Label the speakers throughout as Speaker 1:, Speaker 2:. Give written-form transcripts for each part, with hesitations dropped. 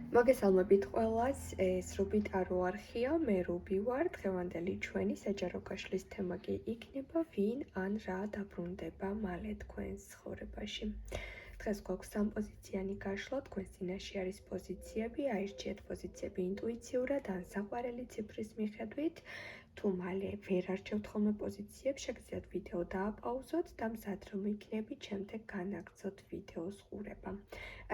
Speaker 1: მოგესალმებით ყველას, ეს რუბიტარო არხია, მე რუბი ვარ. დღევანდელი ჩვენი საჯარო გაშლის თემა კი იქნება ვინ ან რა დაბრუნდება მალე თქვენს ცხოვრებაში. დღეს გვაქვს სამპოზიციანი გაშლა, თქვენს წინაშე არის პოზიციები, აირჩიეთ პოზიციები ინტუიციურად ან საყვარელი ციფრის მიხედვით. თუ მალე ვერ არჩევთ ხოლმე პოზიციებს, შეგიძლიათ ვიდეო დააპაუზოთ და მზად რომ იქნებით, შემდეგ განაგრძოთ ვიდეოს ყურება.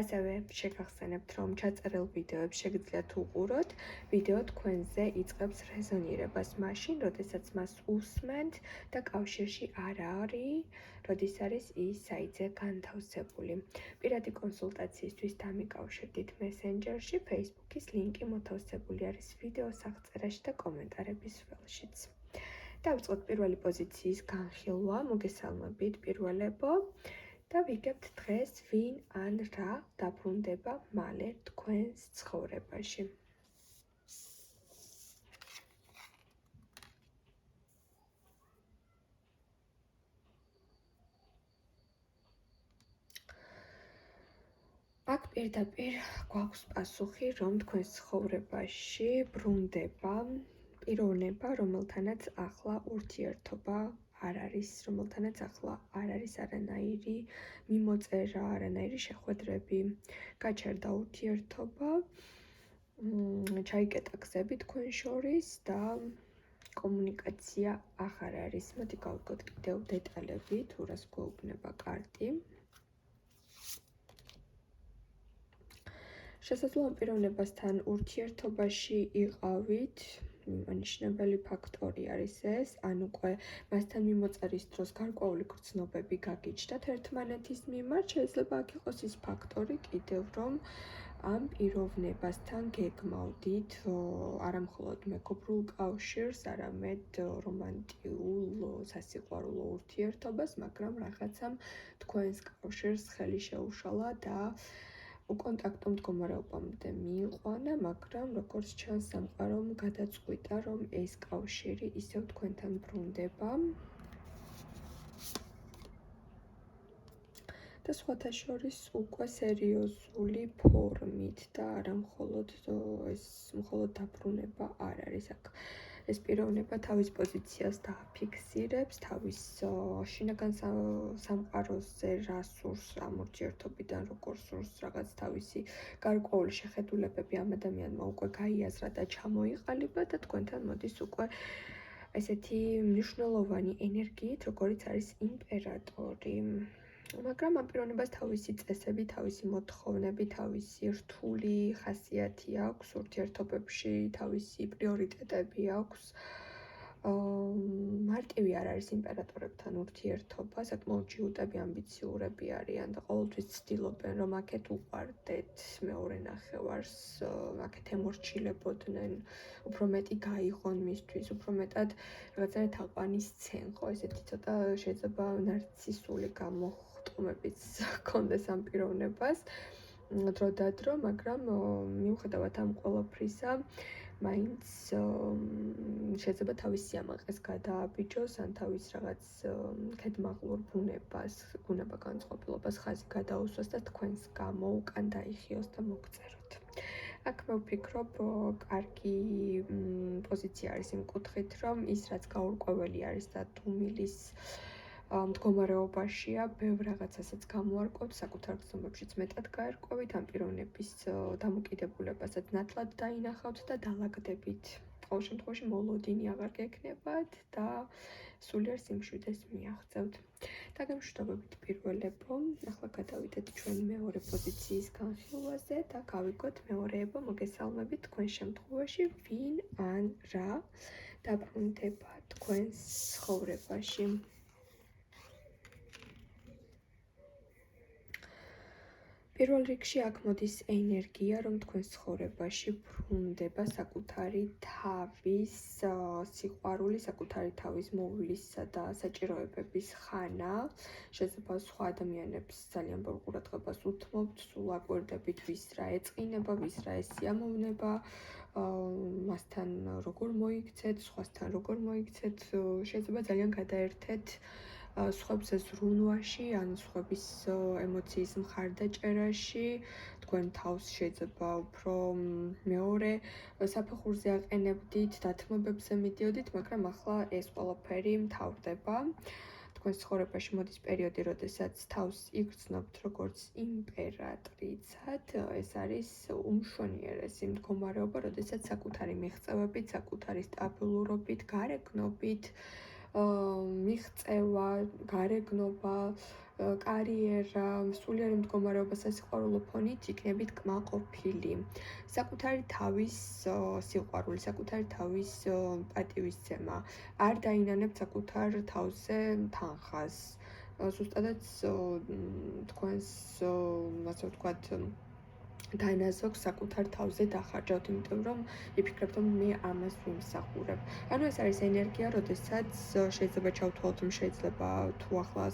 Speaker 1: ასევე შეგახსენებთ, რომ ჩაწერილ ვიდეოებს შეგიძლიათ უყუროთ. ვიდეო თქვენზე იწყებს რეზონირებას მაშინ, როდესაც მას უსმენთ და კავშირში არ არის, როდის არის ის საიტზე განთავსებული. პირადი კონსულტაციისთვის დამიკავშირდით მესენჯერში, Facebook-ის ლინკი მოთავსებული არის ვიდეოს აღწერაში და კომენტარების ველშიც. დავიწყოთ პირველი პოზიციის განხილვა, მოგესალმებით პირველებო. და ვიგებთ დღეს ვინ ან რა დაბრუნდება მალე თქვენს ცხოვრებაში. აქ პირდაპირ გვაქვს პასუხი, რომ თქვენს ცხოვრებაში ბრუნდება პიროვნება, რომელთანაც ახლა ურთიერთობა არ არის, რომელთანაც ახლა არ არის არანაირი მიმოწერა, არანაირი შეხვედრები, გაჩერდა ურთიერთობა, ჩაიკეტა გზები თქვენ შორის და კომუნიკაცია აღარ არის. მოდი გავიგოთ კიდევ დეტალები, თუ რას გვეუბნება კარტი. შესაძლოა პიროვნებასთან ურთიერთობაში იყავით, ანიშნებელი ფაქტორი არის ეს, ან უკვე მასთან მიმოწერის დროს გარკვეული გრძნობები გაგიჩნდათ ერთმანეთის მიმართ, შეიძლება აქ იყოს ის ფაქტორი კიდევ, რომ ამ პიროვნებასთან გეგმავდით არამხოლოდ მეგობრულ კავშირს, არამედ რომანტიულ, სასიყვარულო ურთიერთობას, მაგრამ რაღაცამ თქვენს კავშირს ხელი შეუშალა და უკონტაქტო მდგომარეობამდე მიიყვანა, მაგრამ როგორც ჩანს სამყარომ გადაწყვიტა, რომ ეს კავშირი ისევ თქვენთან ბრუნდება. და სხვათა შორის უკვე სერიოზული ფორმით და არა მხოლოდ ეს მხოლოდ დაბრუნება არ არის აქ. ეს პიროვნება თავის პოზიციას დააფიქსირებს, თავის შინაგან სამყაროზე რა სურს ამ ურთიერთობიდან, როგორ სურს რაღაც თავისი გარკვეული შეხედულებები ამ ადამიანმა უკვე გაიაზრა და ჩამოიყალიბა და თქვენთან მოდის უკვე ესეთი მნიშვნელოვანი ენერგიით, როგორიც არის იმპერატორი. მაგრამ ამ პიროვნებას თავისი წესები, თავისი მოთხოვნები, თავისი რთული ხასიათი აქვს ურთიერთობებში, თავისი პრიორიტეტები აქვს. მარტივი არ არის იმპერატორებთან ურთიერთობა, საკმაოდ ჯიუტები, ამბიციურები არიან და ყოველთვის ცდილობენ, რომ აქეთ უყვარდეთ მეორე ნახევარს, აქეთ ემორჩილებოდნენ, უფრო მეტი გაიღონ მისთვის, უფრო მეტად რაღაცა თაყვანისცენ, ხო, ესეთი ცოტა შეიძლება ნარცისული გამოხტომებიც ჰქონდეს ამ პიროვნებას დრო და დრო, მაგრამ მიუხედავად ამ ყველაფრისა, მაინც შეიძლება თავის სიამაყეს გადააბიჯოს, ან თავის რაღაც ქედმაღლურ ბუნება განწყობილობას ხაზი გადაუსვას და თქვენს გამო უკან დაიხიოს და მოგწეროთ. აქ მე ვფიქრობ, კარგი პოზიცია არის იმ კუთხით, რომ ის რაც გაურკვეველი არის და დუმილის მდგომარეობაშია, ბევრ რაღაცასაც გამოარკვევთ, საკუთარ გრძნობებშიც მეტად გაერკვევით, ამ პიროვნების დამოკიდებულებასაც ნათლად დაინახავთ და დალაგდებით. ყოველ შემთხვევაში მოლოდინი აღარ გექნებათ და სულიერ სიმშვიდეს მიაღწევთ. დაგემშვიდობებით პირველებო, ახლა გადავიდეთ ჩვენი მეორე პოზიციის განხილვაზე და გავიგოთ მეორეებო, მოგესალმებით თქვენ შემთხვევაში ვინ ან რა დაბრუნდება თქვენს ცხოვრებაში. პირველ რიგში აქ მოდის ენერგია, რომ თქვენს ცხოვრებაში ბრუნდება საკუთარი თავის სიყვარული, საკუთარი თავის მოვლისა და საჭიროებების ხანა. შეიძლება სხვა ადამიანებს ძალიან ბევრ ყურადღებას უთმობთ, სულ აკვირდებით, ვის რა ეწყინება, ვის რა ესიამოვნება, მასთან როგორ მოიქცეთ, სხვასთან როგორ მოიქცეთ, შეიძლება ძალიან გადაერთეთ სხვებზე ზრუნვაში, ან სხვების ემოციის მხარდაჭერაში, თქვენ თავს შეიძლება უფრო მეორე საფეხურზე აყენებდით, დათმობებზე მიდიოდით, მაგრამ ახლა ეს ყველაფერი მთავრდება. თქვენ ცხოვრებაში მოდის პერიოდი, როდესაც თავს იგრძნობთ როგორც იმპერატრიცად, ეს არის უმშვენიერესი მდგომარეობა, როდესაც საკუთარი მიღწევებით, საკუთარი სტაბილურობით, გარეგნობით, მიღწევა, გარეგნობა, კარიერა, სულიერი მდგომარეობა სასიყვარულო ფონით იქნებით კმაყოფილი. საკუთარი თავის სიყვარული, საკუთარი თავის პატივისცემა. არ დაინანებთ საკუთარ თავზე თანხას. ზუსტადაც თქვენს, ასე ვთქვათ, დანაზოგს საკუთარ თავზე დახარჯავთ, იმიტომ რომ იფიქრებთ, რომ მე ამას ვიმსახურებ. ანუ ეს არის ენერგია, როდესაც შეიძლება ჩავთვალოთ, რომ შეიძლება თუ ახლა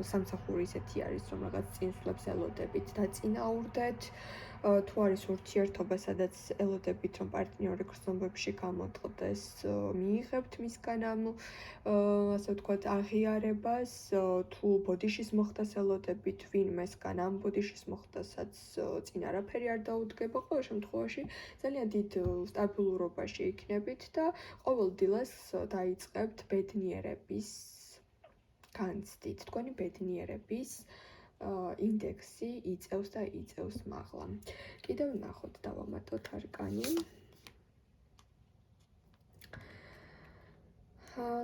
Speaker 1: სამსახური ისეთი არის, რომ რაღაც წინსვლებს ელოდებით და წინაურდეთ, თუ არის ურთიერთობა, სადაც ელოდებით, რომ პარტნიორი გრძნობებში გამოწყდეს, მიიღებთ მისგან ამ ასე ვთქვათ, აღიარებას, თუ ბოდიშის მოხდას ელოდებით, ვინმესგან ამ ბოდიშის მოხდასაც წინ არაფერი არ დაუდგება, ყოველ შემთხვევაში ძალიან დიდ სტაბილურობაში იქნებით და ყოველ დილას დაიწყებთ ბედნიერების განცდით. თქვენი ბედნიერების ინდექსი იწევს და იწევს მაღლა. კიდევ ნახოთ, დავამატოთ არკანი.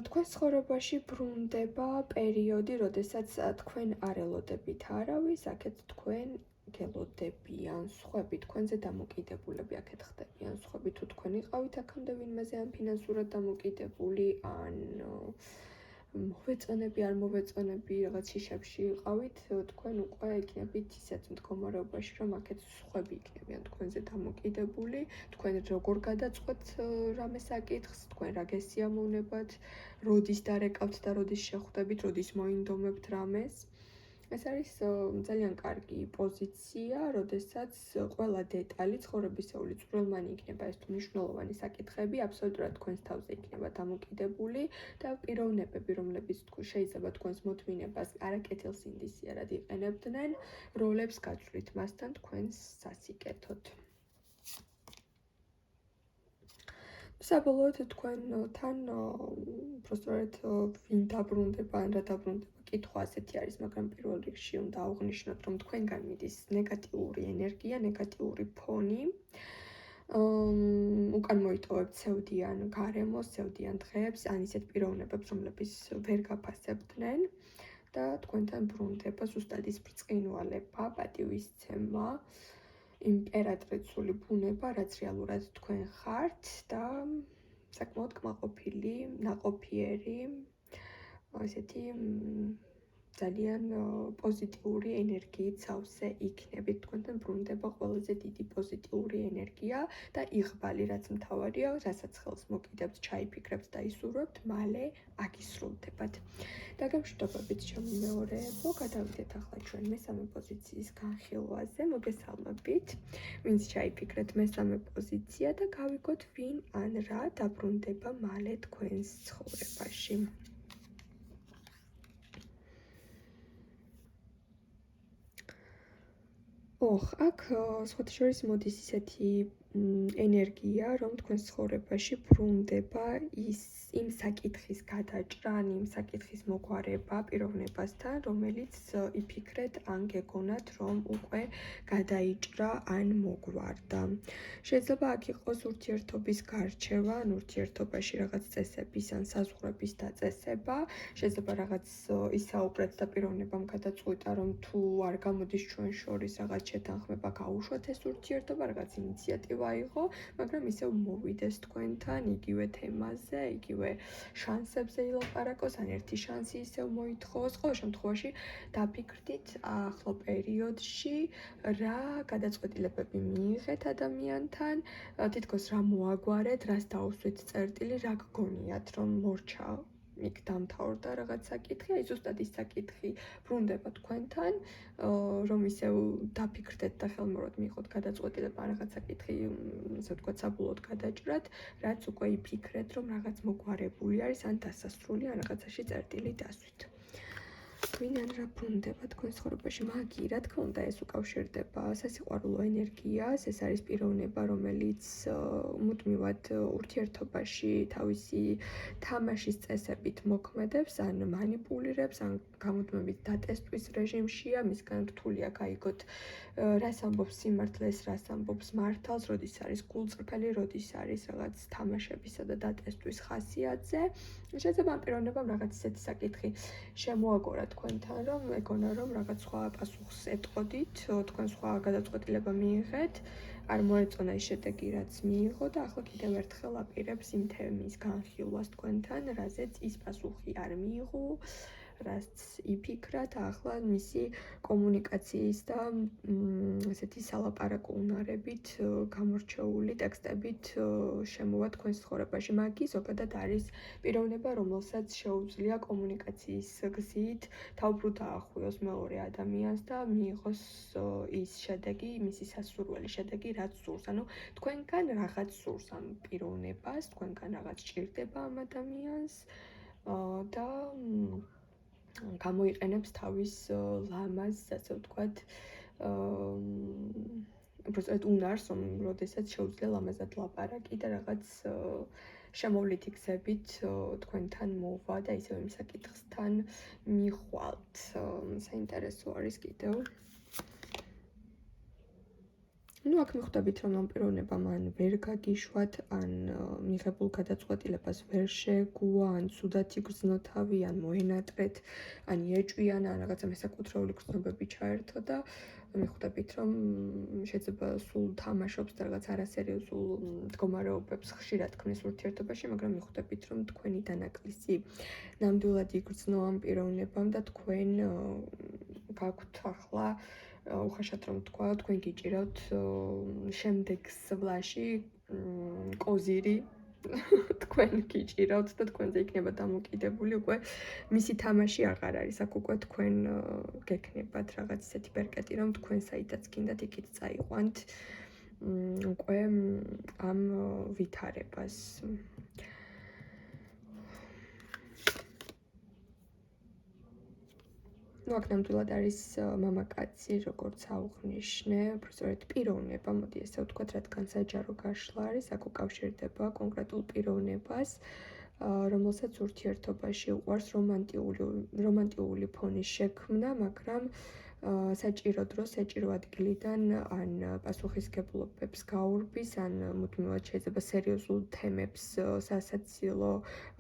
Speaker 1: თქვენ ცხოვრებაში ბრუნდება პერიოდი, როდესაც თქვენ არ ელოდებით არავის, აქეთ თქვენ გელოდებიან სხვები, თქვენზე დამოკიდებულები აქეთ ხდებიან სხვები, თუ თქვენ იყავით აქამდე ვინმეზე ან ფინანსურად დამოკიდებული, ან მოვეწონები, არ მოვეწონები, რაღაც შიშებში იყავით, თქვენ უკვე იქნებით ისეთ მდგომარეობაში, რომ აქეთ სხვები იქნებიან თქვენზე დამოკიდებული, თქვენ როგორ გადაწყვეტთ რამე საკითხს, თქვენ რა გესიამოვნებათ, როდის დარეკავთ და როდის შეხვდებით, როდის მოინდომებთ რამეს. ეს არის ძალიან კარგი პოზიცია, როდესაც ყველა დეტალი ცხოვრებისეული წვრილმანი იქნება, ეს თუ მნიშვნელოვანი საკითხები, აბსოლუტურად თქვენს თავზე იქნება დამოკიდებული და პიროვნებები, რომლებიც შეიძლება თქვენს მოთმინებას არაკეთილსინდისიერად იყენებდნენ, როლებს გაცვლით მასთან თქვენს სასიკეთოდ. საბოლოოდ თქვენთან უბრალოდ ვინ დაბრუნდება, ან რა დაბრუნდება, კითხვა ასეთი არის, მაგრამ პირველ რიგში უნდა აღვნიშნოთ, რომ თქვენგან მიდის ნეგატიური ენერგია, ნეგატიური ფონი. უკან მოიტოვებთ სევდიან გარემოს, სევდიან დღეებს, ან ისეთ პიროვნებებს, რომლებიც ვერ გაფასებდნენ და თქვენთან ბრუნდება ზუსტად ის ბრწყინვალება, პატივისცემა, იმპერატრიცული ბუნება, რაც რეალურად თქვენ ხართ და საკმაოდ კმაყოფილი, ნაყოფიერი, ესეთი ძალიან პოზიტიური ენერგიით სავსე იქნებით. თქვენთან ბრუნდება ყველაზე დიდი პოზიტიური ენერგია და იღბალი, რაც მთავარია, რასაც ხელს მოკიდებთ, ჩაიფიქრებთ და ისურვებთ, მალე აგისრულდებათ. დაგემშვიდობებით, ჩემო მეორეებო, გადავიდეთ ახლა ჩვენ მესამე პოზიციის განხილვაზე. მოგესალმებით, ვინც ჩაიფიქრეთ მესამე პოზიცია და გავიგოთ, ვინ ან რა დაბრუნდება მალე თქვენს ცხოვრებაში. აქ სხვათა შორის მოდის ისეთი ენერგია, რომ თქვენს ცხოვრებაში ბრუნდება იმ საკითხის გადაჭრა, ან იმ საკითხის მოგვარება პიროვნებასთან, რომელიც იფიქრეთ ან გეგონათ, რომ უკვე გადაიჭრა ან მოგვარდა. შეიძლება აქ იყოს ურთიერთობის გარჩევა, ან ურთიერთობაში რაღაც წესების ან საზღვრების დაწესება, შეიძლება რაღაც ისაუბრეთ და პიროვნებამ გადაწყვიტა, რომ თუ არ გამოდის ჩვენ შორის რაღაც შეთანხმება, გაუშვათ ეს ურთიერთობა, რაღაც ინიციატივა აიღო, მაგრამ ისევ მოვიდეს თქვენთან იგივე თემაზე, იგივე შანსებზე ილაპარაკოს, ან ერთი შანსი ისევ მოითხოვოს. ყოველ შემთხვევაში დაფიქრდით ახლო პერიოდში რა გადაწყვეტილებები მიიღეთ ადამიანთან, თითქოს რა მოაგვარეთ, რას დაუსვით წერტილი, რა გგონიათ, რომ მორჩა იქ დამთავრდა რაღაც საკითხი, აი ზუსტად ის საკითხი ბრუნდება თქვენთან, რომ ისევ დაფიქრდეთ და ხელმოռად მიიღოთ გადაწყვეტილება რაღაც საკითხი, ასე ვთქვათ, საბოლოოდ გადაჭრათ, რაც უკვე იფიქრეთ, რომ რაღაც მოგვარებული არის, ან დასასრული, ან რაღაცაში წერტილი დასვით. ვინ ან რა ბრუნდება თქვენ ცხოვრებაში? მაგი, რა თქმა უნდა, ეს უკავშირდება სასიყვარულო ენერგიას, ეს არის პიროვნება, რომელიც მუდმივად ურთიერთობაში თავისი თამაშის წესებით მოქმედებს, ან მანიპულირებს, ან გამუდმებით დატესტვის რეჟიმშია, მისგან რთულია გაიგოთ, რას ამბობს სიმართლეს, რას ამბობს მართალს, როდის არის გულწრფელი, როდის არის რაღაც თამაშებისა და დატესტვის ხასიათზე. შეიძლება ამ პიროვნებამ რაღაც ისეთი საკითხი შემოაგორა თქვენთან, რომ ეგონა რომ რაღაც სხვა პასუხს ეტყოდით, თქვენ სხვა გადაწყვეტილება მიიღეთ, არ მოეწონა ის შედეგი, რაც მიიღო და ახლა კიდევ ერთხელ აპირებს იმ თემის განხილვას თქვენთან, რაზეც ის პასუხი არ მიიღო, რაც იფიქრათ, ახლა მისი კომუნიკაციის და ესეთი სალაპარაკო უნარებით გამორჩეული ტექსტებით შემოვა თქვენს ცხოვრებაში. მაგი ზოგადად არის პიროვნება, რომელსაც შეუძლია კომუნიკაციის გზით თავბრუთ ახვიოს მეორე ადამიანს და მიიღოს ის შედეგი, მისი სასურველი შედეგი, რაც სურს. ანუ თქვენგან რაღაც სურს ამ პიროვნებას, თქვენგან რაღაც ჭირდება ამ ადამიანს და გამოიყენებს თავის ლამაზს, ასე ვთქვათ, უბრალოდ უნარს, როდესაც შეუძლია ლამაზად ლაპარაკი და რაღაც შემოვლითი გზებით თქვენთან მოვა და ისევ იმ საკითხთან მიხვალთ. საინტერესო არის კიდევ. აქ მიხვდებით, რომ ამ პიროვნებამ ან ვერ გაგიშვათ, ან მიღებულ გადაწყვეტილებას ვერ შეგუა, ან ცუდად იგრძნო თავი, ან მოენატრეთ, ან იეჭვიან, ან რაღაცა მესაკუთრეული გრძნობები ჩაერთო და მიხვდებით, რომ შეიძლება სულ თამაშობს და რაღაც არასერიოზულ მდგომარეობებს ხშირად ქმნის ურთიერთობაში, მაგრამ მიხვდებით, რომ თქვენი დანაკლისი ნამდვილად იგრძნო ამ პიროვნებამ და თქვენ გაქვთ ახლა უხეშად რომ თქვა, თქვენ გიჭირავთ შემდეგ სვლაში კოზირი, თქვენ გიჭირავთ და თქვენზე იქნება დამოკიდებული, უკვე მისი თამაში აღარ არის, აქ უკვე თქვენ გექნებათ რაღაც ისეთი ბერკეტი, რომ თქვენ საიდაც გინდათ იქით წაიყვანთ უკვე ამ ვითარებას. აქ ნამდვილად არის მამაკაცი, როგორც აუღნიშნე, უბრალოდ პიროვნება, მოდი ესე ვთქვათ, რადგან საჯარო გაშლა არის, აქ უკავშირდება კონკრეტულ პიროვნებას, რომელსაც ურთიერთობაში უყვარს რომანტიული ფონის შექმნა, მაგრამ საჭირო დროს, საჭირო ადგილიდან ან პასუხისგებლობებს გაურბის, ან მუდმივად შეიძლება სერიოზულ თემებს სასაცილო,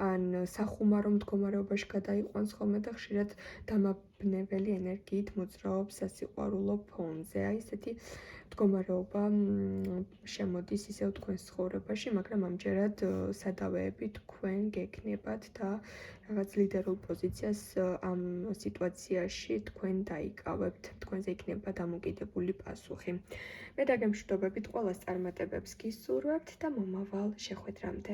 Speaker 1: ან სახუმარო მდგომარეობაში გადაიყვანს ხოლმე და ხშირად დამაბნეველი ენერგიით მოძრაობს სასიყვარულო ფონზე. აი ესეთი მდგომარეობა შემოდის ისევ თქვენს ცხოვრებაში, მაგრამ ამჯერად სადავეები თქვენ გექნებათ და რაღაც ლიდერულ პოზიციას ამ სიტუაციაში თქვენ დაიკავებთ, თქვენზე იქნება დამოკიდებული პასუხი. მე დაგემშვიდობებით, ყველას წარმატებებს გისურვებთ და მომავალ შეხვედრამდე.